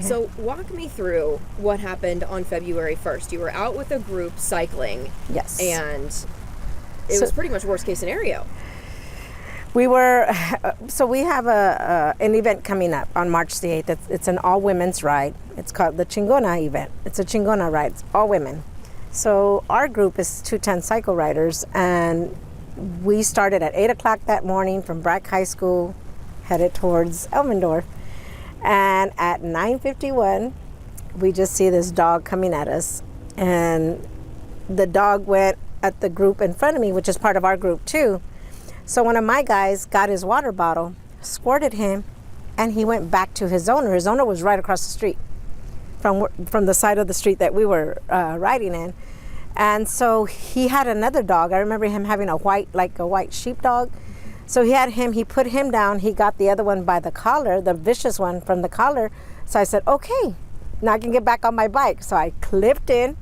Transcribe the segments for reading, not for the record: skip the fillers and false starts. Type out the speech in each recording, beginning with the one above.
So walk me through what happened on February 1st. You were out with a group cycling. Yes. And it was pretty much worst case scenario. We were, so we have an event coming up on March the 8th. It's an all-women's ride. It's called the Chingona event. It's a Chingona ride, it's all women. So our group is 210 cycle riders, and we started at 8 o'clock that morning from Brack High School, headed towards Elmendorf. And at 9:51, we just see this dog coming at us. And the dog went at the group in front of me, which is part of our group too. So one of my guys got his water bottle, squirted him, and he went back to his owner. His owner was right across the street from the side of the street that we were riding in. And so he had another dog. I remember him having a white sheepdog. So he put him down. He got the other one by the collar, the vicious one from the collar. So I said, okay, now I can get back on my bike. So I clipped in,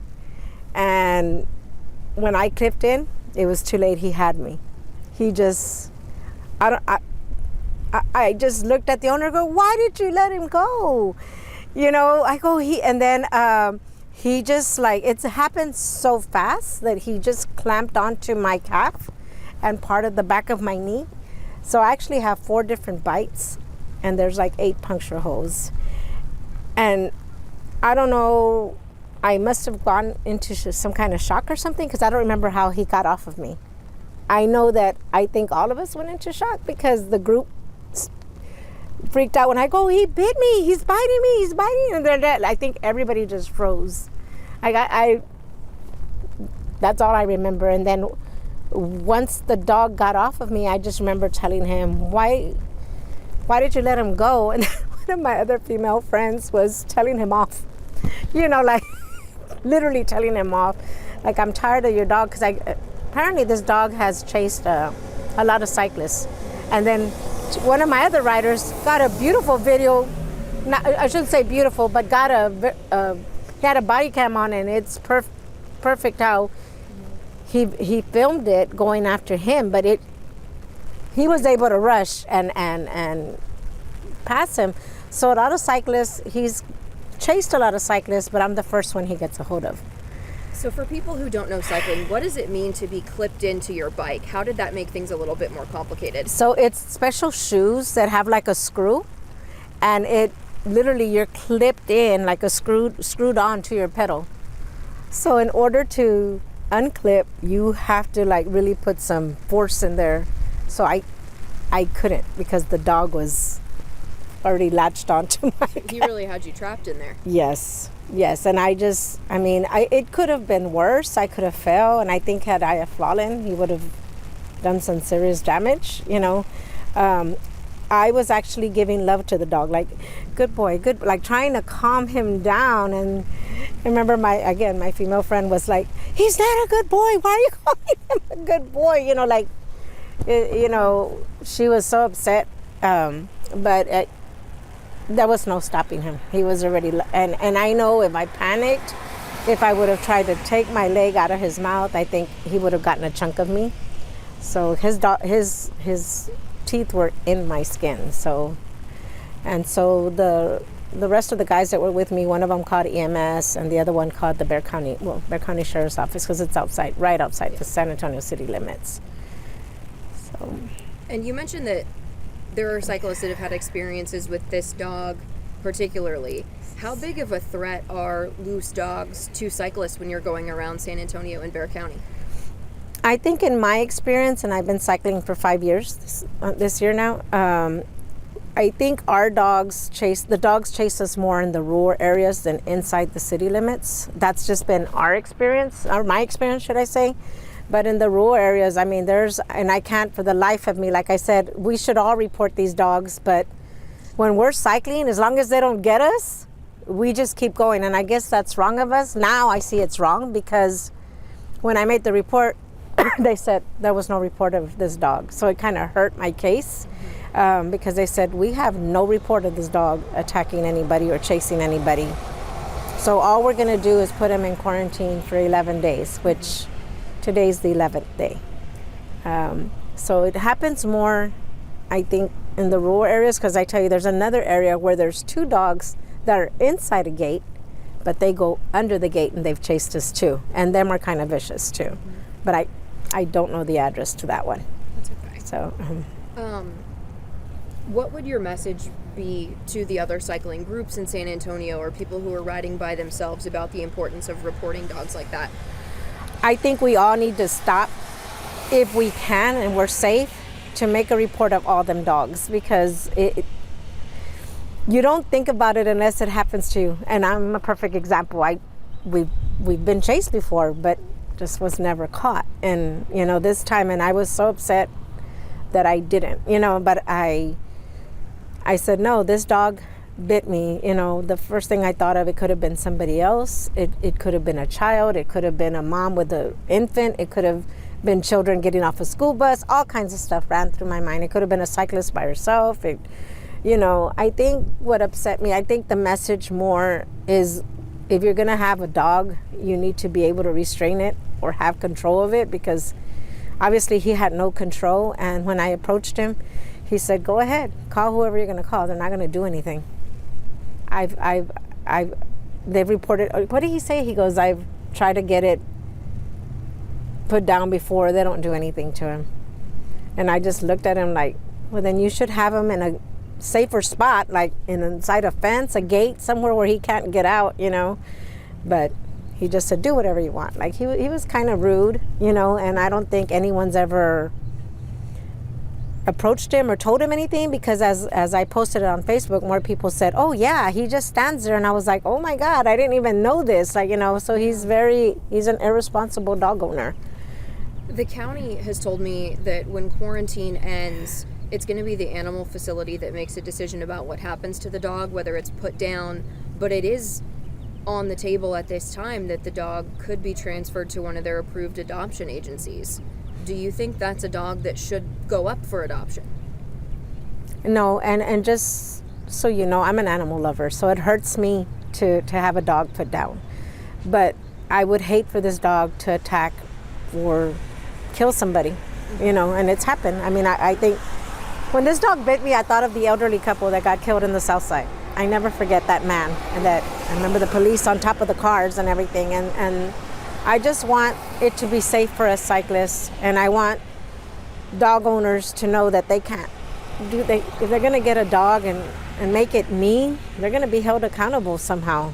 and when I clipped in, it was too late. He had me. He just, I just looked at the owner and go, why did you let him go? You know, I go, and then he just it happened so fast that he just clamped onto my calf and part of the back of my knee. So I actually have 4 different bites, and there's 8 puncture holes. And I don't know, I must have gone into some kind of shock or something, because I don't remember how he got off of me. I know that I think all of us went into shock because the group freaked out when I go, he bit me, he's biting me, he's biting. And then I think everybody just froze. That's all I remember. And then once the dog got off of me, I just remember telling him, why did you let him go? And one of my other female friends was telling him off, literally telling him off. I'm tired of your dog, because apparently this dog has chased a lot of cyclists. And then one of my other riders got a beautiful video, I shouldn't say beautiful, but he had a body cam on, and it's perfect how he filmed it going after him, but he was able to rush and pass him. So a lot of cyclists, he's chased a lot of cyclists, but I'm the first one he gets a hold of. So for people who don't know cycling, what does it mean to be clipped into your bike? How did that make things a little bit more complicated? So it's special shoes that have a screw, and it literally you're clipped in screwed on to your pedal. So in order to unclip, you have to really put some force in there. So I couldn't, because the dog was already latched onto my He really had you trapped in there. Yes, and it could have been worse. I could have fell, and I think had I have fallen, he would have done some serious damage, I was actually giving love to the dog, good boy, good, trying to calm him down. And I remember my female friend was like, he's not a good boy, why are you calling him a good boy? She was so upset, but there was no stopping him. He was already, and I know if I panicked, if I would have tried to take my leg out of his mouth, I think he would have gotten a chunk of me. So his teeth were in my skin. So the rest of the guys that were with me, one of them called EMS, and the other one called the Bexar County Sheriff's Office, because it's right outside the San Antonio city limits. So. And you mentioned that there are cyclists that have had experiences with this dog particularly. How big of a threat are loose dogs to cyclists when you're going around San Antonio and Bexar County? I think in my experience, and I've been cycling for 5 years this year now, I think the dogs chase us more in the rural areas than inside the city limits. That's just been our experience, or my experience, should I say. But in the rural areas, and I can't for the life of me, like I said, we should all report these dogs, but when we're cycling, as long as they don't get us, we just keep going. And I guess that's wrong of us. Now I see it's wrong, because when I made the report, they said there was no report of this dog. So it kind of hurt my case, because they said, we have no report of this dog attacking anybody or chasing anybody. So all we're going to do is put him in quarantine for 11 days, which today's the 11th day. So it happens more, I think, in the rural areas, because I tell you, there's another area where there's 2 dogs that are inside a gate, but they go under the gate and they've chased us too. And them are kind of vicious too. Mm-hmm. But I don't know the address to that one. That's okay. So, what would your message be to the other cycling groups in San Antonio or people who are riding by themselves about the importance of reporting dogs like that? I think we all need to stop, if we can and we're safe, to make a report of all them dogs, because you don't think about it unless it happens to you. And I'm a perfect example. We've been chased before, but just was never caught. And this time, and I was so upset that I didn't. But I said, no, this dog bit me. The first thing I thought of, it could have been somebody else. It could have been a child. It could have been a mom with an infant. It could have been children getting off a school bus. All kinds of stuff ran through my mind. It could have been a cyclist by herself. I think what upset me, I think the message more is, if you're going to have a dog, you need to be able to restrain it or have control of it, because obviously he had no control. And when I approached him, he said, go ahead, call whoever you're going to call. They're not going to do anything. They've reported, what did he say? He goes, I've tried to get it put down before. They don't do anything to him. And I just looked at him like, well, then you should have him in a safer spot, like inside a fence, a gate, somewhere where he can't get out, But he just said, do whatever you want. Like he was kind of rude, and I don't think anyone's ever approached him or told him anything, because as I posted it on Facebook, more people said, oh yeah, he just stands there. And I was like, oh my God, I didn't even know this. So he's an irresponsible dog owner. The county has told me that when quarantine ends, it's going to be the animal facility that makes a decision about what happens to the dog, whether it's put down. But it is on the table at this time that the dog could be transferred to one of their approved adoption agencies. Do you think that's a dog that should go up for adoption? No, and just so you know, I'm an animal lover, so it hurts me to have a dog put down. But I would hate for this dog to attack or kill somebody, and it's happened. I mean, I think when this dog bit me, I thought of the elderly couple that got killed in the South Side. I never forget that man, and that I remember the police on top of the cars and everything, and I just want it to be safe for us cyclists, and I want dog owners to know that they can't if they're going to get a dog and make it mean, they're going to be held accountable somehow.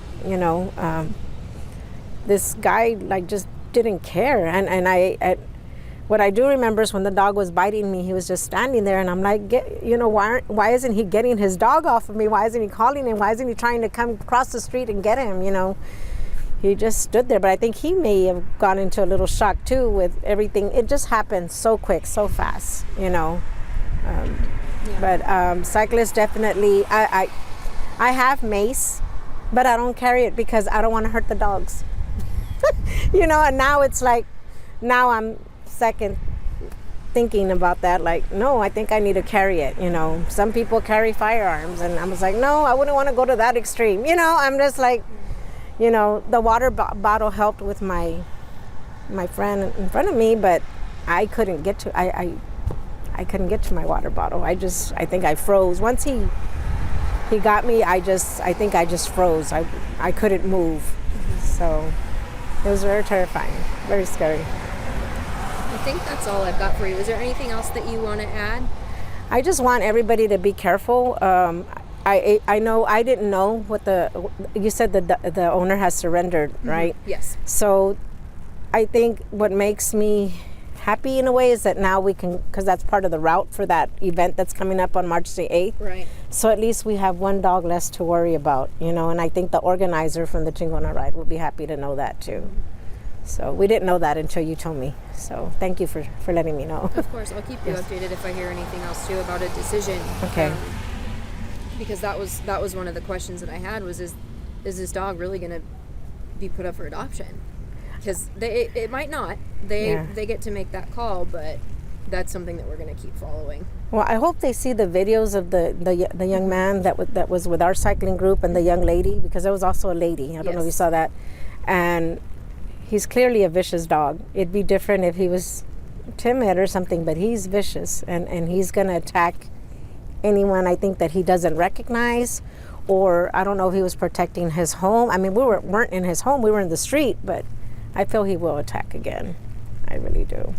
This guy just didn't care, and I what I do remember is when the dog was biting me, he was just standing there, and I'm like, why isn't he getting his dog off of me? Why isn't he calling him? Why isn't he trying to come across the street and get him? He just stood there, but I think he may have gone into a little shock too with everything. It just happened so quick, so fast, But cyclists definitely, I have mace, but I don't carry it because I don't want to hurt the dogs. And now it's like, now I'm second thinking about that. Like, no, I think I need to carry it. Some people carry firearms, and I was like, no, I wouldn't want to go to that extreme. I'm just like, the water bottle helped with my friend in front of me, but I couldn't get to I couldn't get to my water bottle. I think I froze. Once he got me, I think I just froze. I couldn't move. So it was very terrifying, very scary. I think that's all I've got for you. Is there anything else that you want to add? I just want everybody to be careful. I know I didn't know what you said the owner has surrendered, right? Mm-hmm. Yes. So I think what makes me happy in a way is that now we can, because that's part of the route for that event that's coming up on March the 8th. Right. So at least we have one dog less to worry about, and I think the organizer from the Chingona ride will be happy to know that too. So we didn't know that until you told me. So thank you for letting me know. Of course, I'll keep you updated if I hear anything else too about a decision. Okay. Because that was one of the questions that I had was, is this dog really going to be put up for adoption? Because it might not. They get to make that call, but that's something that we're going to keep following. Well, I hope they see the videos of the young man that was with our cycling group, and the young lady, because there was also a lady. I don't know if you saw that. And he's clearly a vicious dog. It'd be different if he was timid or something, but he's vicious, and he's going to attack anyone I think that he doesn't recognize, or I don't know if he was protecting his home. I mean, weren't in his home, we were in the street, but I feel he will attack again. I really do.